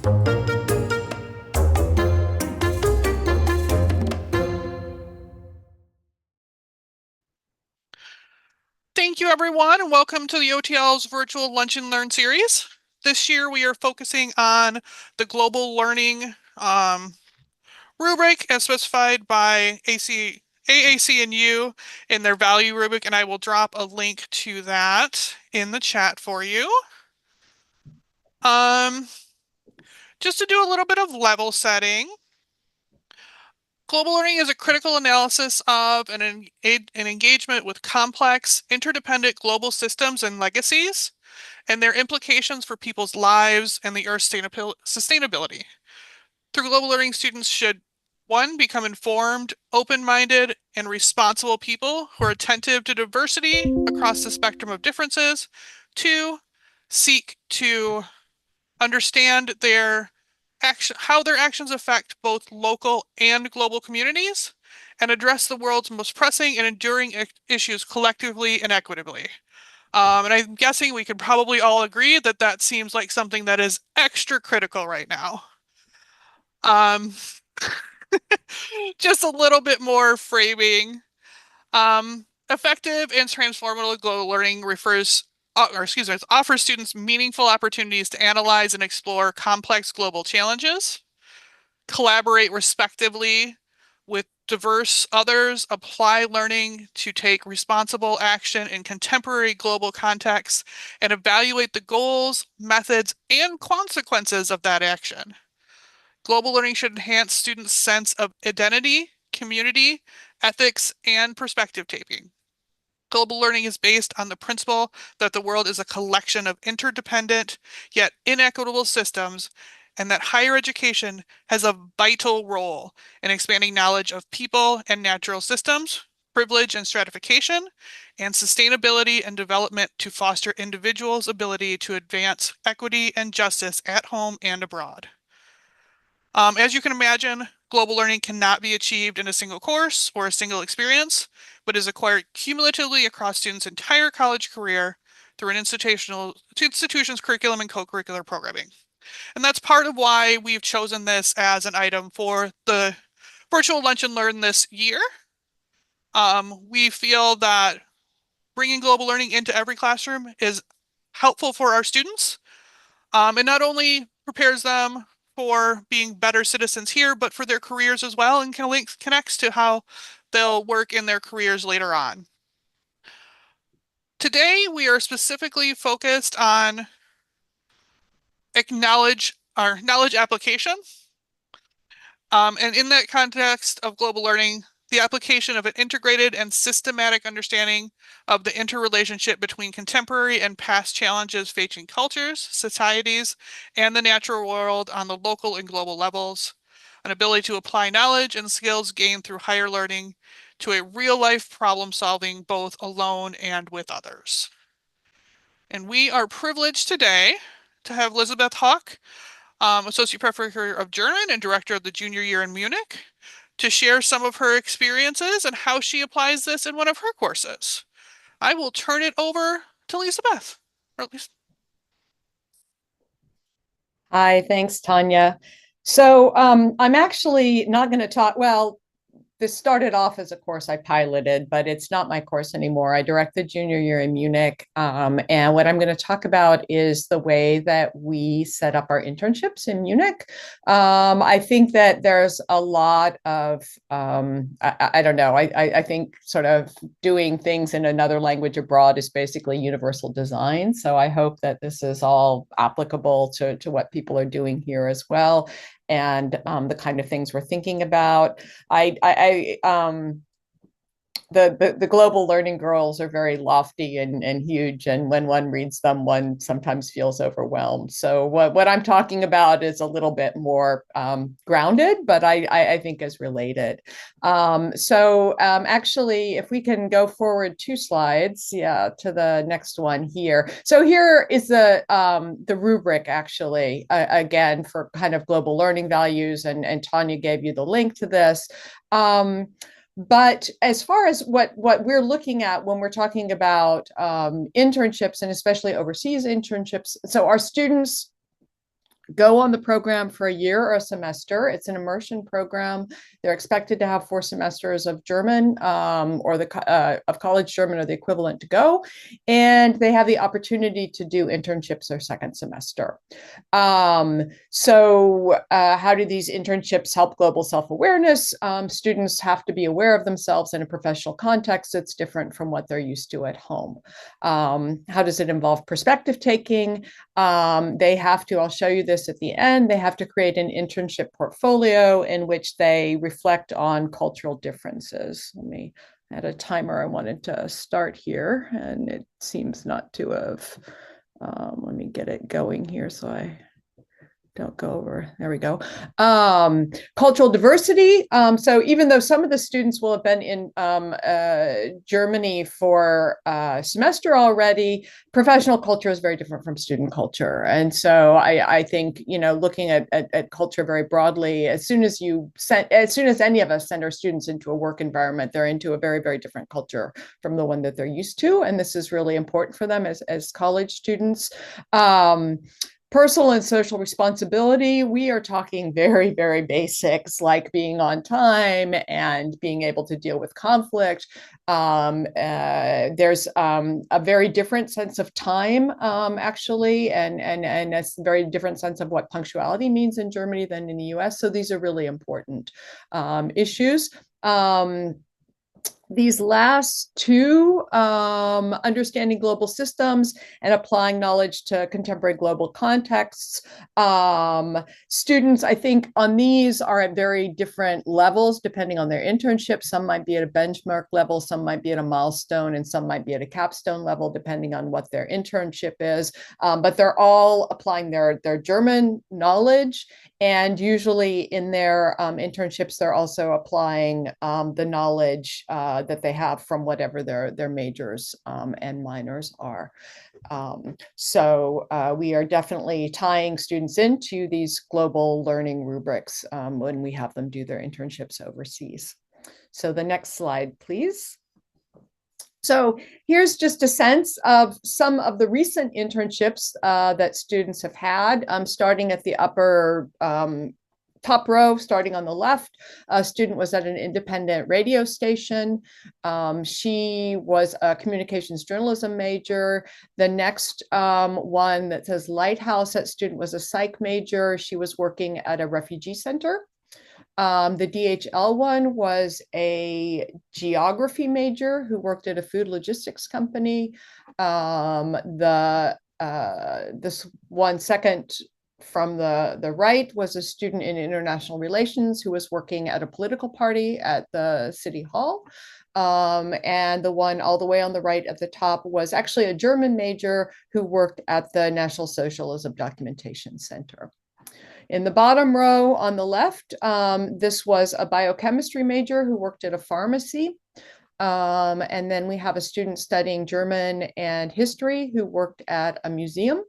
Thank you, everyone, and welcome to the OTL's virtual Lunch and Learn series. This year, we are focusing on the global learning rubric as specified by AAC&U in their value rubric, and I will drop a link to that in the chat for you. Just to do a little bit of level setting, global learning is a critical analysis of an engagement with complex, interdependent global systems and legacies, and their implications for people's lives and the Earth's sustainability. Through global learning, students should, one, become informed, open-minded, and responsible people who are attentive to diversity across the spectrum of differences. Two, seek to understand how their actions affect both local and global communities, and address the world's most pressing and enduring issues collectively and equitably. And I'm guessing we could probably all agree that that seems like something that is extra critical right now. Just a little bit more framing. Effective and transformative global learning offers students meaningful opportunities to analyze and explore complex global challenges, collaborate respectively with diverse others, apply learning to take responsible action in contemporary global contexts, and evaluate the goals, methods, and consequences of that action. Global learning should enhance students' sense of identity, community, ethics, and perspective taking. Global learning is based on the principle that the world is a collection of interdependent yet inequitable systems, and that higher education has a vital role in expanding knowledge of people and natural systems, privilege and stratification, and sustainability and development to foster individuals' ability to advance equity and justice at home and abroad. As you can imagine, global learning cannot be achieved in a single course or a single experience, but is acquired cumulatively across students' entire college career through an institution's curriculum and co-curricular programming. And that's part of why we've chosen this as an item for the virtual lunch and learn this year. We feel that bringing global learning into every classroom is helpful for our students. It not only prepares them for being better citizens here, but for their careers as well, and connects to how they'll work in their careers later on. Today, we are specifically focused on knowledge application. And in that context of global learning, the application of an integrated and systematic understanding of the interrelationship between contemporary and past challenges facing cultures, societies, and the natural world on the local and global levels, an ability to apply knowledge and skills gained through higher learning to a real-life problem solving both alone and with others. And we are privileged today to have Lisabeth Hock, Associate Professor of German and Director of the Junior Year in Munich, to share some of her experiences and how she applies this in one of her courses. I will turn it over to Lisabeth. Or at least... Hi, thanks, Tanya. So I'm actually not going to talk, well, this started off as a course I piloted, but it's not my course anymore. I direct the junior year in Munich. And what I'm going to talk about is the way that we set up our internships in Munich. I think that there's a lot of, I don't know, I think sort of doing things in another language abroad is basically universal design. So I hope that this is all applicable to what people are doing here as well, and the kind of things we're thinking about. The global learning girls are very lofty and huge, and when one reads them, one sometimes feels overwhelmed. So what I'm talking about is a little bit more grounded, but I think is related. Actually, if we can go forward 2 slides, yeah, to the next one here. So here is the rubric, actually, again, for kind of global learning values, and Tanya gave you the link to this. But as far as what we're looking at when we're talking about internships, and especially overseas internships, so our students go on the program for a year or a semester. It's an immersion program. They're expected to have 4 semesters of German or of college German or the equivalent to go. And they have the opportunity to do internships their second semester. How do these internships help global self-awareness? Students have to be aware of themselves in a professional context that's different from what they're used to at home. How does it involve perspective taking? They have to, I'll show you this at the end, they have to create an internship portfolio in which they reflect on cultural differences. I had a timer I wanted to start here, and it seems not to have. Let me get it going here so I don't go over. There we go. Cultural diversity. So even though some of the students will have been in Germany for a semester already, professional culture is very different from student culture. And so I think, looking at culture very broadly, as soon as any of us send our students into a work environment, they're into a very, very different culture from the one that they're used to. And this is really important for them as college students. Personal and social responsibility, we are talking very, very basics like being on time and being able to deal with conflict. There's a very different sense of time, actually, and a very different sense of what punctuality means in Germany than in the US. So these are really important issues. These last two, understanding global systems and applying knowledge to contemporary global contexts. Students, I think, on these are at very different levels depending on their internship. Some might be at a benchmark level, some might be at a milestone, and some might be at a capstone level, depending on what their internship is. But they're all applying their German knowledge. And usually in their internships, they're also applying the knowledge that they have from whatever their majors and minors are. We are definitely tying students into these global learning rubrics when we have them do their internships overseas. So the next slide, please. So here's just a sense of some of the recent internships that students have had, starting at the upper top row, starting on the left. A student was at an independent radio station. She was a communications journalism major. The next one that says Lighthouse, that student was a psych major. She was working at a refugee center. The DHL one was a geography major who worked at a food logistics company. This one second from the right was a student in international relations who was working at a political party at the city hall. And the one all the way on the right at the top was actually a German major who worked at the National Socialism Documentation Center. In the bottom row on the left, this was a biochemistry major who worked at a pharmacy. And then we have a student studying German and history who worked at a museum.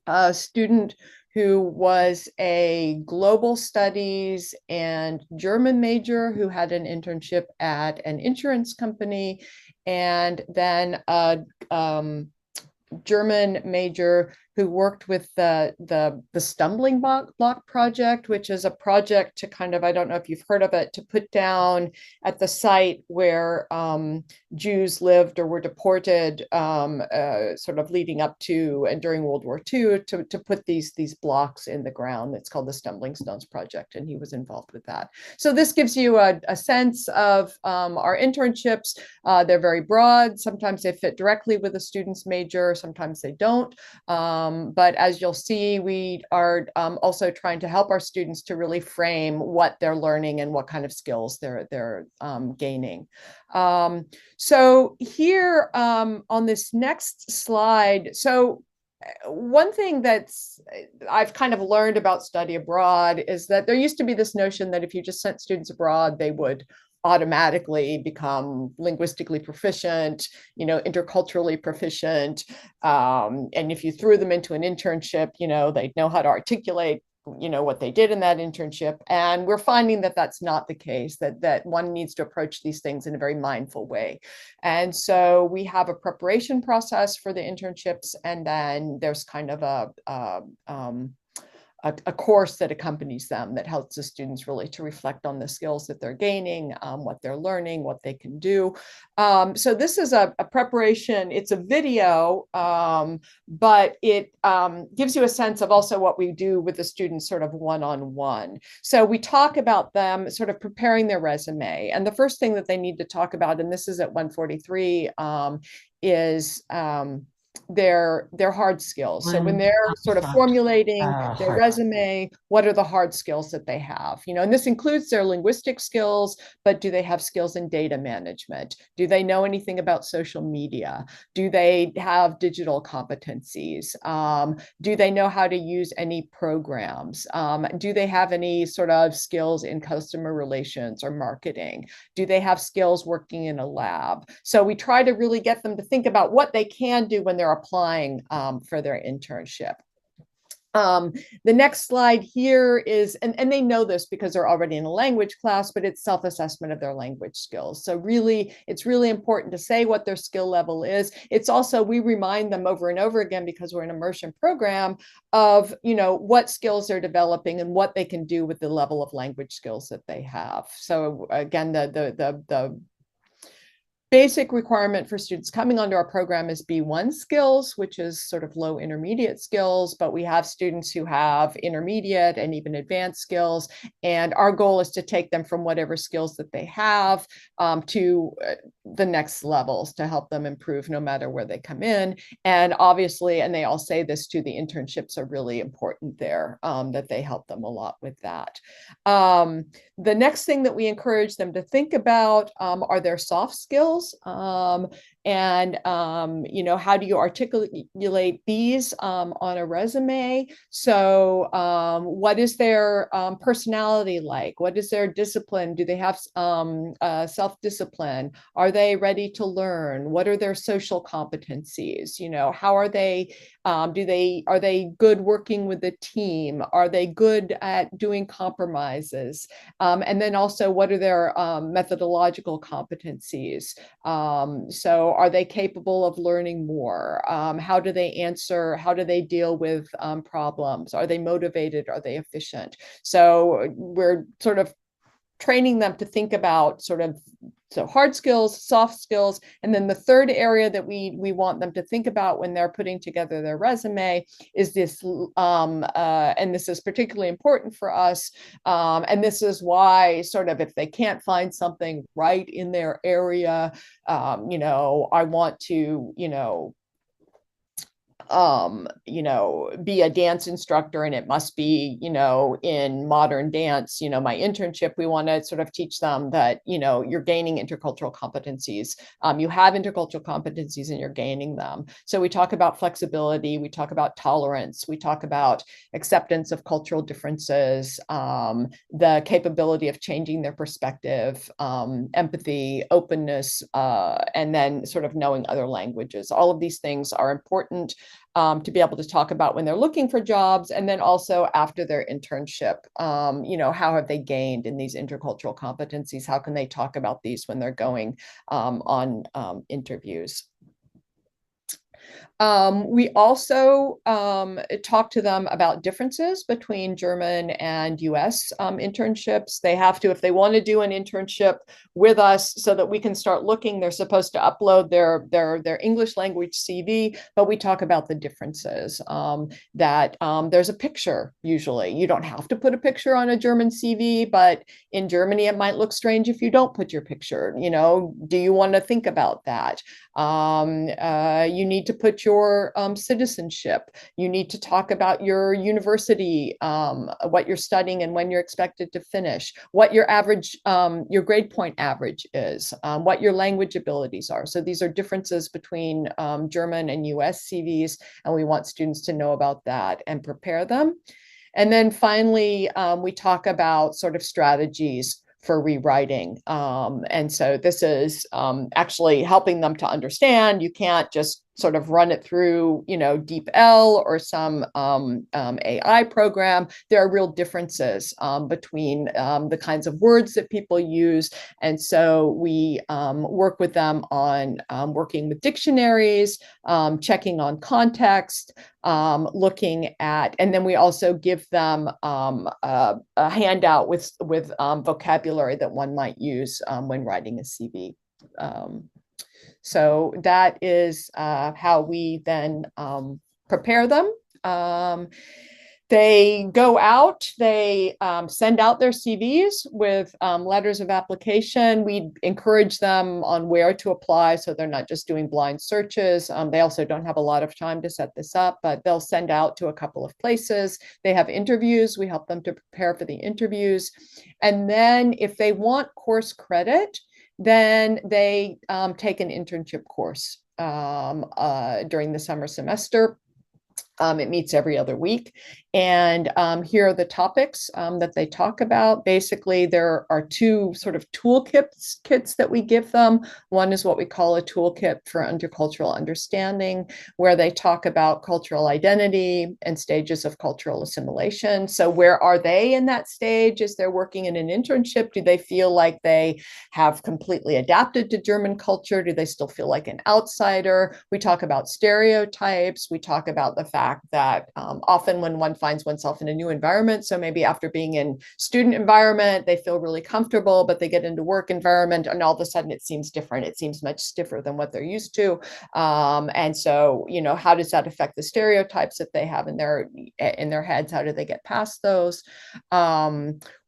A student who was a global studies and German major who had an internship at an insurance company, and then a German major who worked with the stumbling block project, which is a project to kind of, I don't know if you've heard of it, to put down at the site where Jews lived or were deported, sort of leading up to and during World War II, to put these blocks in the ground. It's called the Stumbling Stones Project, and he was involved with that. So this gives you a sense of our internships. They're very broad. Sometimes they fit directly with a student's major, sometimes they don't. But as you'll see, we are also trying to help our students to really frame what they're learning and what kind of skills they're gaining. So here on this next slide, so one thing that's I've kind of learned about study abroad is that there used to be this notion that if you just sent students abroad, they would automatically become linguistically proficient, interculturally proficient. And if you threw them into an internship, they'd know how to articulate what they did in that internship. And we're finding that that's not the case, that one needs to approach these things in a very mindful way. And so we have a preparation process for the internships, and then there's kind of a a course that accompanies them that helps the students really to reflect on the skills that they're gaining, what they're learning, what they can do. So this is a preparation. It's a video, but it gives you a sense of also what we do with the students sort of one-on-one. So we talk about them sort of preparing their resume. And the first thing that they need to talk about, and this is at 143, is their hard skills. So when they're sort of formulating their resume, what are the hard skills that they have? And this includes their linguistic skills, but do they have skills in data management? Do they know anything about social media? Do they have digital competencies? Do they know how to use any programs? Do they have any sort of skills in customer relations or marketing? Do they have skills working in a lab? So we try to really get them to think about what they can do when they're applying for their internship. The next slide here is, and they know this because they're already in a language class, but it's self-assessment of their language skills. So really, it's really important to say what their skill level is. It's also, we remind them over and over again, because we're an immersion program, of what skills they're developing and what they can do with the level of language skills that they have. So again, the basic requirement for students coming onto our program is B1 skills, which is sort of low intermediate skills, but we have students who have intermediate and even advanced skills. And our goal is to take them from whatever skills that they have to the next levels to help them improve no matter where they come in. And obviously, and they all say this too, the internships are really important there, that they help them a lot with that. The next thing that we encourage them to think about are their soft skills. And how do you articulate these on a resume? So what is their personality like? What is their discipline? Do they have self-discipline? Are they ready to learn? What are their social competencies? How are they, are they good working with the team? Are they good at doing compromises? And then also, what are their methodological competencies? So are they capable of learning more? How do they answer? How do they deal with problems? Are they motivated? Are they efficient? So we're sort of training them to think about so hard skills, soft skills. And then the third area that we want them to think about when they're putting together their resume is this, and this is particularly important for us. And this is why sort of if they can't find something right in their area, I want to, be a dance instructor, and it must be, in modern dance. My internship, we want to sort of teach them that, you're gaining intercultural competencies. You have intercultural competencies and you're gaining them. So we talk about flexibility, we talk about tolerance, we talk about acceptance of cultural differences, the capability of changing their perspective, empathy, openness, and then sort of knowing other languages. All of these things are important to be able to talk about when they're looking for jobs, and then also after their internship. How have they gained in these intercultural competencies? How can they talk about these when they're going on interviews? We also talk to them about differences between German and US internships. They have to, if they want to do an internship with us so that we can start looking, they're supposed to upload their English language CV, but we talk about the differences, that there's a picture usually. You don't have to put a picture on a German CV, but in Germany, it might look strange if you don't put your picture. Do you want to think about that? You need to put your citizenship. You need to talk about your university, what you're studying and when you're expected to finish, what your average, your grade point average is, what your language abilities are. So these are differences between German and US CVs, and we want students to know about that and prepare them. And then finally, we talk about sort of strategies for rewriting. And so this is actually helping them to understand you can't just sort of run it through, DeepL or some AI program, there are real differences between the kinds of words that people use. And so we work with them on working with dictionaries, checking on context, looking at, and then we also give them a handout with vocabulary that one might use when writing a CV. So that is how we then prepare them. They go out, they send out their CVs with letters of application. We encourage them on where to apply so they're not just doing blind searches. They also don't have a lot of time to set this up, but they'll send out to a couple of places. They have interviews. We help them to prepare for the interviews. And then if they want course credit, then they take an internship course during the summer semester. It meets every other week. And here are the topics that they talk about. Basically, there are two sort of toolkits that we give them. One is what we call a toolkit for intercultural understanding, where they talk about cultural identity and stages of cultural assimilation. So where are they in that stage as they're working in an internship? Do they feel like they have completely adapted to German culture? Do they still feel like an outsider? We talk about stereotypes. We talk about the fact that often when one finds oneself in a new environment, so maybe after being in student environment, they feel really comfortable, but they get into work environment and all of a sudden it seems different. It seems much stiffer than what they're used to. And so, how does that affect the stereotypes that they have in their heads? How do they get past those?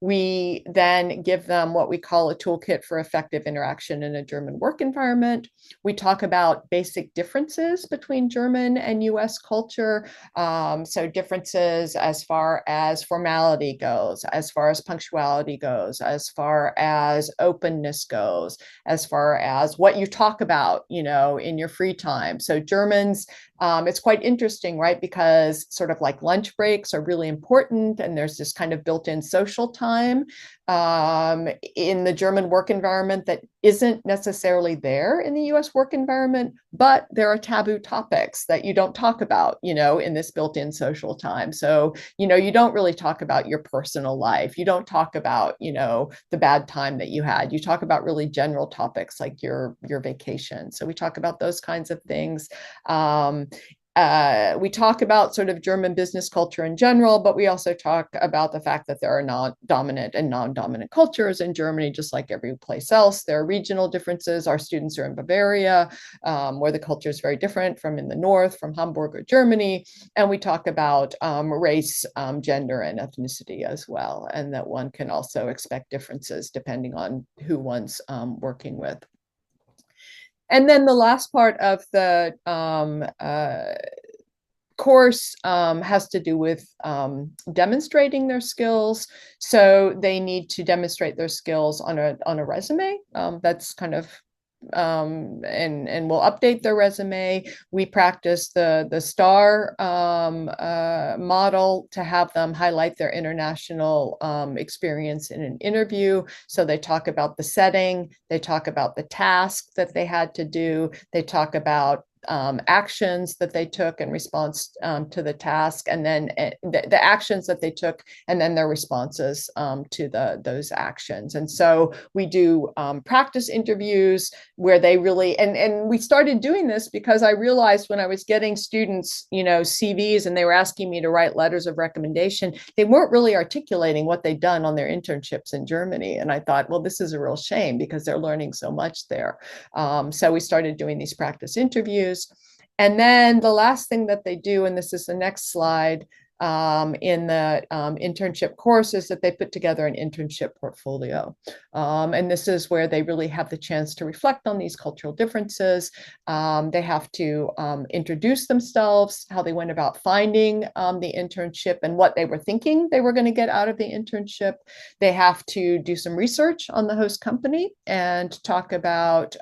We then give them what we call a toolkit for effective interaction in a German work environment. We talk about basic differences between German and US culture. So differences as far as formality goes, as far as punctuality goes, as far as openness goes, as far as what you talk about, in your free time. So Germans, it's quite interesting, right? Because sort of like lunch breaks are really important, and there's this kind of built-in social time in the German work environment that isn't necessarily there in the US work environment, but there are taboo topics that you don't talk about, in this built-in social time. So, you don't really talk about your personal life. You don't talk about, the bad time that you had. You talk about really general topics like your vacation. So we talk about those kinds of things. We talk about sort of German business culture in general, but we also talk about the fact that there are non-dominant and non-dominant cultures in Germany, just like every place else. There are regional differences. Our students are in Bavaria, where the culture is very different from in the north, from Hamburg or Germany. And we talk about race, gender, and ethnicity as well, and that one can also expect differences depending on who one's working with. And then the last part of the course has to do with demonstrating their skills. So they need to demonstrate their skills on a resume. That's kind of and we'll update their resume. We practice the STAR model to have them highlight their international experience in an interview. So they talk about the setting, they talk about the task that they had to do, they talk about actions that they took in response to the task, and then the actions that they took, and then their responses to those actions. And so we do practice interviews where they really, and we started doing this because I realized when I was getting students, CVs, and they were asking me to write letters of recommendation, they weren't really articulating what they'd done on their internships in Germany. And I thought, well, this is a real shame because they're learning so much there. So we started doing these practice interviews. And then the last thing that they do, and this is the next slide, in the internship course, is that they put together an internship portfolio. And this is where they really have the chance to reflect on these cultural differences. They have to introduce themselves, how they went about finding the internship and what they were thinking they were going to get out of the internship. They have to do some research on the host company and talk about,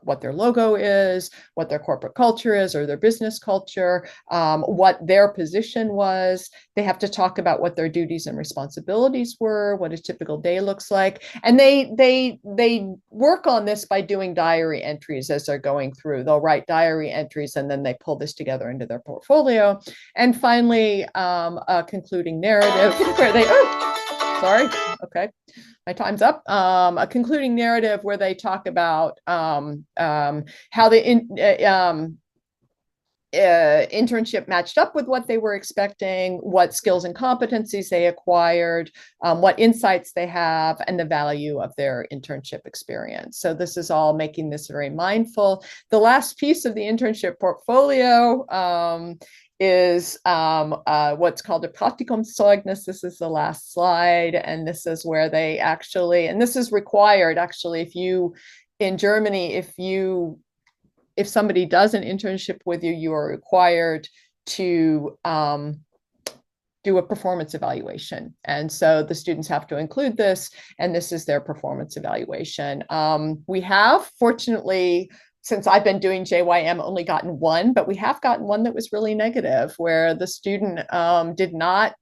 what their logo is, what their corporate culture is or their business culture, what their position was. They have to talk about what their duties and responsibilities were, what a typical day looks like. And they work on this by doing diary entries as they're going through. They'll write diary entries and then they pull this together into their portfolio. And finally, a concluding narrative where they, oh, sorry, okay, my time's up. A concluding narrative where they talk about how the internship matched up with what they were expecting, what skills and competencies they acquired, what insights they have, and the value of their internship experience. So this is all making this very mindful. The last piece of the internship portfolio is what's called a Praktikumszeugnis. This is the last slide, and this is where they actually, and this is required actually, if you, in Germany, if somebody does an internship with you, you are required to do a performance evaluation. And so the students have to include this, and this is their performance evaluation. We have, fortunately, since I've been doing JYM, only gotten one, but we have gotten one that was really negative, where the student did not,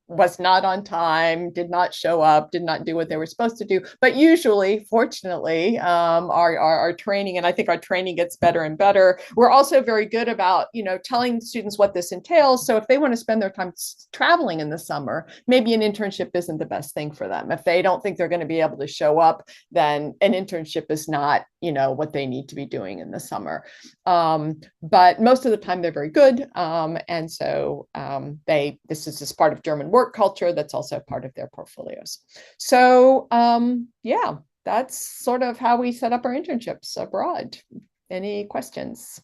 was not on time, did not show up, did not do what they were supposed to do. But usually, fortunately, our training, and I think our training gets better and better. We're also very good about, telling students what this entails. So if they want to spend their time traveling in the summer, maybe an internship isn't the best thing for them. If they don't think they're going to be able to show up, then an internship is not, what they need to be doing in the summer. But most of the time they're very good. And so this is just part of German work culture that's also part of their portfolios. So yeah, that's sort of how we set up our internships abroad. Any questions?